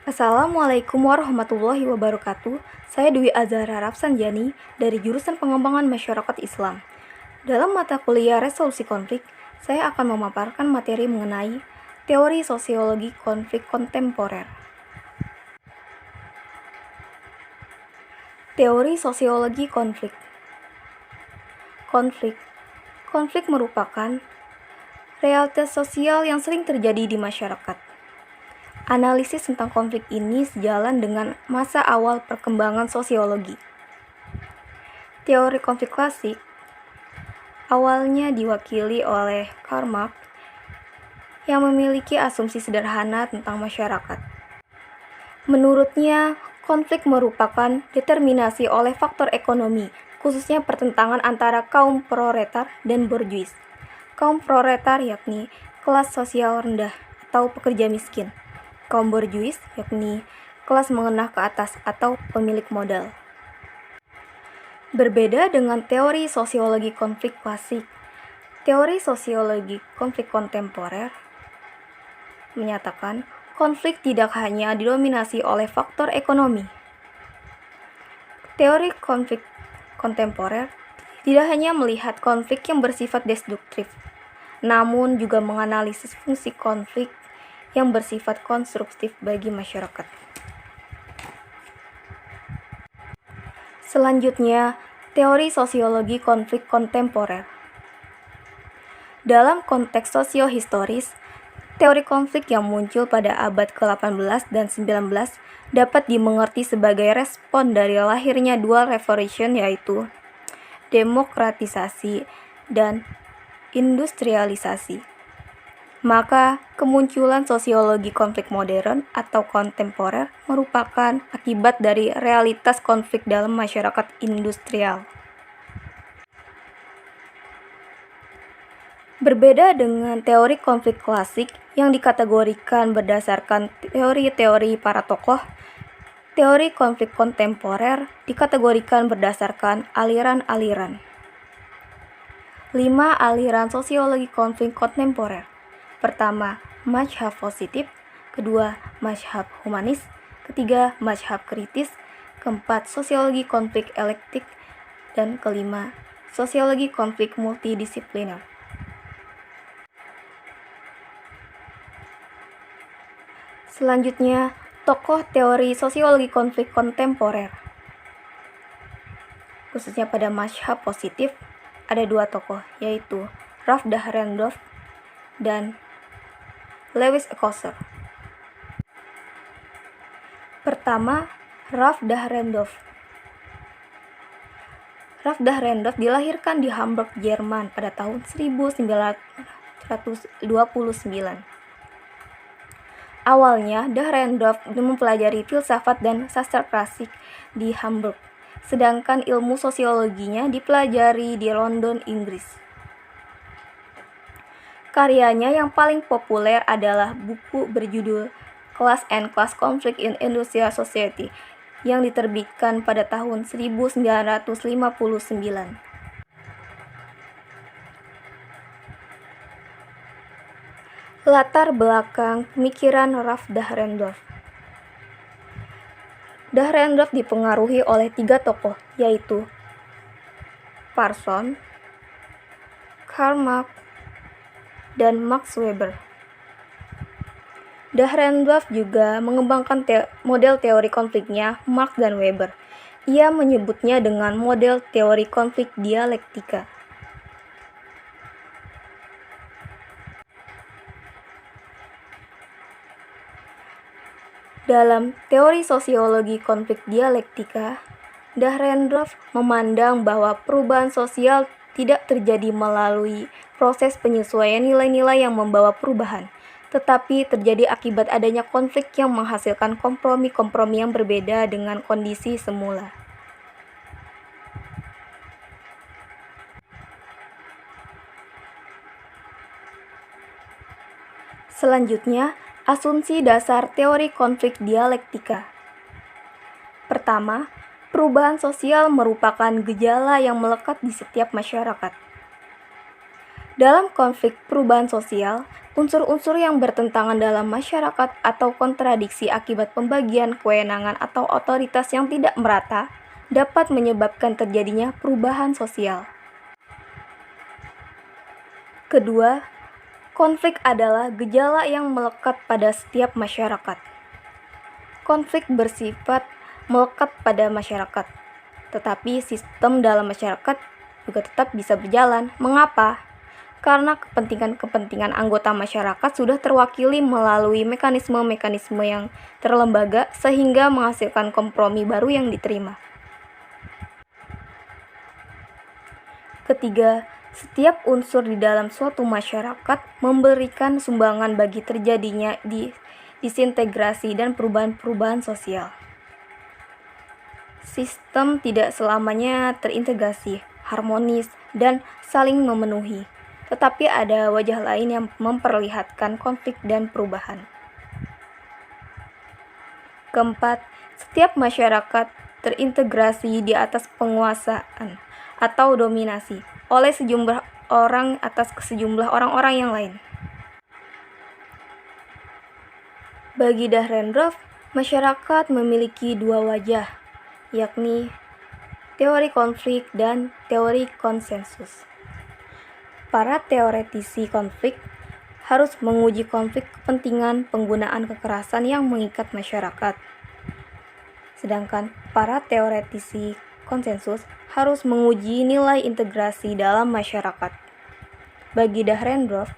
Assalamualaikum warahmatullahi wabarakatuh. Saya Dwi Azhara Rafsanjani dari jurusan Pengembangan Masyarakat Islam. Dalam mata kuliah Resolusi Konflik, saya akan memaparkan materi mengenai teori sosiologi konflik kontemporer. Teori sosiologi konflik. Konflik merupakan realitas sosial yang sering terjadi di masyarakat. Analisis tentang konflik ini sejalan dengan masa awal perkembangan sosiologi. Teori konflik klasik awalnya diwakili oleh Karl Marx yang memiliki asumsi sederhana tentang masyarakat. Menurutnya, konflik merupakan determinasi oleh faktor ekonomi, khususnya pertentangan antara kaum proletar dan borjuis. Kaum proletar yakni kelas sosial rendah atau pekerja miskin. Kaum borjuis yakni kelas menengah ke atas atau pemilik modal. Berbeda dengan teori sosiologi konflik klasik, teori sosiologi konflik kontemporer menyatakan konflik tidak hanya didominasi oleh faktor ekonomi. Teori konflik kontemporer tidak hanya melihat konflik yang bersifat destruktif, namun juga menganalisis fungsi konflik yang bersifat konstruktif bagi masyarakat. Selanjutnya, teori sosiologi konflik kontemporer. Dalam konteks sosiohistoris, teori konflik yang muncul pada abad ke-18 dan 19 dapat dimengerti sebagai respon dari lahirnya dual revolution, yaitu demokratisasi dan industrialisasi. Maka, kemunculan sosiologi konflik modern atau kontemporer merupakan akibat dari realitas konflik dalam masyarakat industrial. Berbeda dengan teori konflik klasik yang dikategorikan berdasarkan teori-teori para tokoh, teori konflik kontemporer dikategorikan berdasarkan aliran-aliran. 5 aliran sosiologi konflik kontemporer. Pertama, mazhab positif. Kedua, mazhab humanis. Ketiga, mazhab kritis. Keempat, sosiologi konflik elektik. Dan kelima, sosiologi konflik multidisipliner. Selanjutnya, tokoh teori sosiologi konflik kontemporer. Khususnya pada mazhab positif, ada 2 tokoh, yaitu Ralph Dahrendorf dan Lewis Althusser. Pertama, Ralph Dahrendorf. Ralph Dahrendorf dilahirkan di Hamburg, Jerman pada tahun 1929. Awalnya, Dahrendorf mempelajari filsafat dan sastra klasik di Hamburg, sedangkan ilmu sosiologinya dipelajari di London, Inggris. Karyanya yang paling populer adalah buku berjudul Class and Class Conflict in Industrial Society yang diterbitkan pada tahun 1959. Latar belakang pemikiran Ralph Dahrendorf. Dahrendorf dipengaruhi oleh 3 tokoh, yaitu Parson, Karl Marx, dan Max Weber. Dahrendorf juga mengembangkan model teori konfliknya Marx dan Weber. Ia menyebutnya dengan model teori konflik dialektika. Dalam teori sosiologi konflik dialektika, Dahrendorf memandang bahwa perubahan sosial tidak terjadi melalui proses penyesuaian nilai-nilai yang membawa perubahan, tetapi terjadi akibat adanya konflik yang menghasilkan kompromi-kompromi yang berbeda dengan kondisi semula. Selanjutnya, asumsi dasar teori konflik dialektika. Pertama, perubahan sosial merupakan gejala yang melekat di setiap masyarakat. Dalam konflik perubahan sosial, unsur-unsur yang bertentangan dalam masyarakat atau kontradiksi akibat pembagian kewenangan atau otoritas yang tidak merata dapat menyebabkan terjadinya perubahan sosial. Kedua, konflik adalah gejala yang melekat pada setiap masyarakat. Konflik bersifat melekat pada masyarakat, tetapi sistem dalam masyarakat juga tetap bisa berjalan. Mengapa? Karena kepentingan-kepentingan anggota masyarakat sudah terwakili melalui mekanisme-mekanisme yang terlembaga sehingga menghasilkan kompromi baru yang diterima. Ketiga, setiap unsur di dalam suatu masyarakat memberikan sumbangan bagi terjadinya disintegrasi dan perubahan-perubahan sosial. Sistem tidak selamanya terintegrasi, harmonis, dan saling memenuhi, tetapi ada wajah lain yang memperlihatkan konflik dan perubahan. Keempat, setiap masyarakat terintegrasi di atas penguasaan atau dominasi oleh sejumlah orang atas sejumlah orang-orang yang lain. Bagi Dahrendorf, masyarakat memiliki dua wajah, yakni teori konflik dan teori konsensus. Para teoretisi konflik harus menguji konflik kepentingan penggunaan kekerasan yang mengikat masyarakat. Sedangkan para teoretisi konsensus harus menguji nilai integrasi dalam masyarakat. Bagi Dahrendorf,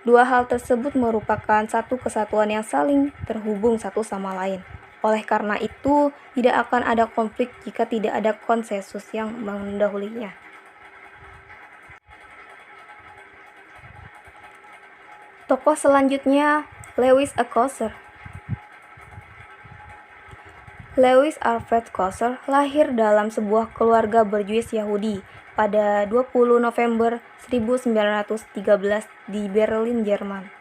dua hal tersebut merupakan satu kesatuan yang saling terhubung satu sama lain. Oleh karena itu, tidak akan ada konflik jika tidak ada konsensus yang mendahulunya. Tokoh selanjutnya, Lewis Althusser. Lewis Alfred Kosser lahir dalam sebuah keluarga berjuis Yahudi pada 20 November 1913 di Berlin, Jerman.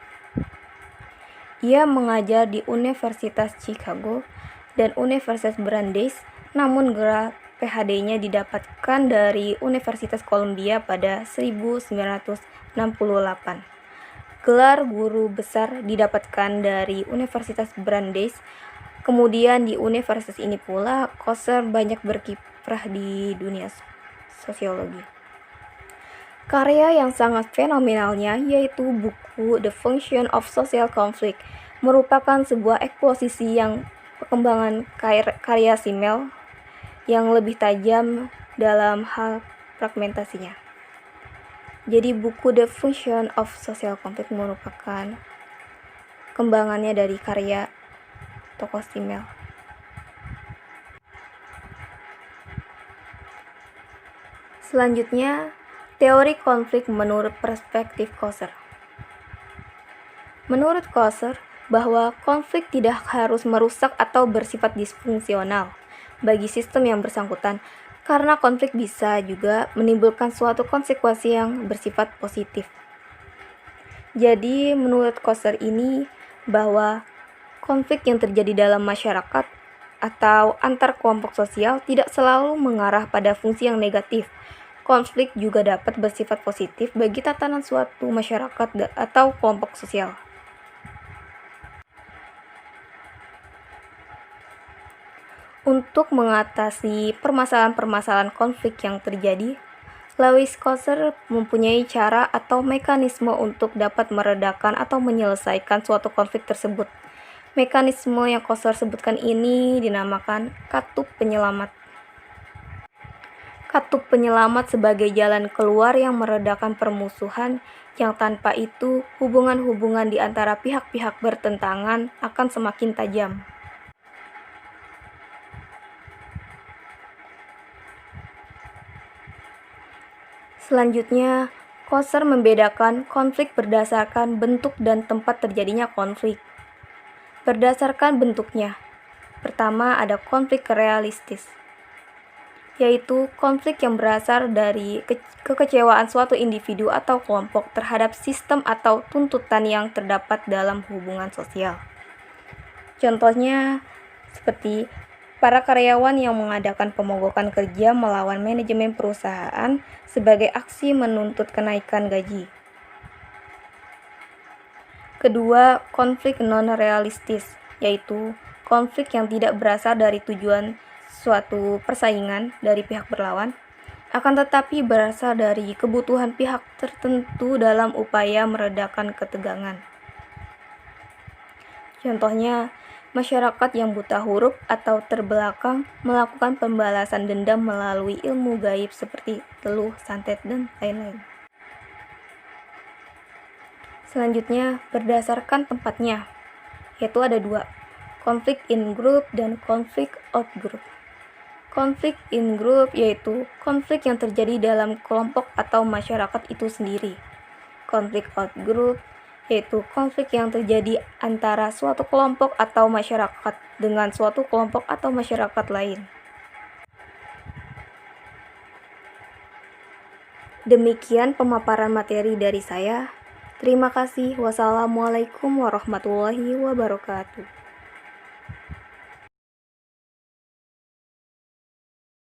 Ia mengajar di Universitas Chicago dan Universitas Brandeis, namun gelar PhD-nya didapatkan dari Universitas Columbia pada 1968. Gelar guru besar didapatkan dari Universitas Brandeis. Kemudian di universitas ini pula Kosser banyak berkiprah di dunia sosiologi. Karya yang sangat fenomenalnya yaitu buku The Function of Social Conflict merupakan sebuah eksposisi yang perkembangan karya Simmel yang lebih tajam dalam hal fragmentasinya. Jadi buku The Function of Social Conflict merupakan kembangannya dari karya tokoh Simmel. Selanjutnya, teori konflik menurut perspektif Kosser. Menurut Kosser, bahwa konflik tidak harus merusak atau bersifat disfungsional bagi sistem yang bersangkutan, karena konflik bisa juga menimbulkan suatu konsekuensi yang bersifat positif. Jadi, menurut Kosser ini, bahwa konflik yang terjadi dalam masyarakat atau antar kelompok sosial tidak selalu mengarah pada fungsi yang negatif. Konflik juga dapat bersifat positif bagi tatanan suatu masyarakat atau kelompok sosial. Untuk mengatasi permasalahan-permasalahan konflik yang terjadi, Lewis Kosser mempunyai cara atau mekanisme untuk dapat meredakan atau menyelesaikan suatu konflik tersebut. Mekanisme yang Kosser sebutkan ini dinamakan katup penyelamat. Katup penyelamat sebagai jalan keluar yang meredakan permusuhan, yang tanpa itu hubungan-hubungan di antara pihak-pihak bertentangan akan semakin tajam. Selanjutnya, Kosser membedakan konflik berdasarkan bentuk dan tempat terjadinya konflik. Berdasarkan bentuknya, pertama ada konflik realistis, yaitu konflik yang berasal dari kekecewaan suatu individu atau kelompok terhadap sistem atau tuntutan yang terdapat dalam hubungan sosial. Contohnya, seperti para karyawan yang mengadakan pemogokan kerja melawan manajemen perusahaan sebagai aksi menuntut kenaikan gaji. Kedua, konflik non-realistis, yaitu konflik yang tidak berasal dari tujuan suatu persaingan dari pihak berlawan, akan tetapi berasal dari kebutuhan pihak tertentu dalam upaya meredakan ketegangan. Contohnya, masyarakat yang buta huruf atau terbelakang melakukan pembalasan dendam melalui ilmu gaib seperti teluh, santet, dan lain-lain. Selanjutnya, berdasarkan tempatnya, yaitu ada dua, konflik in group dan konflik out group. Konflik in group yaitu konflik yang terjadi dalam kelompok atau masyarakat itu sendiri. Konflik out group yaitu konflik yang terjadi antara suatu kelompok atau masyarakat dengan suatu kelompok atau masyarakat lain. Demikian pemaparan materi dari saya. Terima kasih. Wassalamualaikum warahmatullahi wabarakatuh.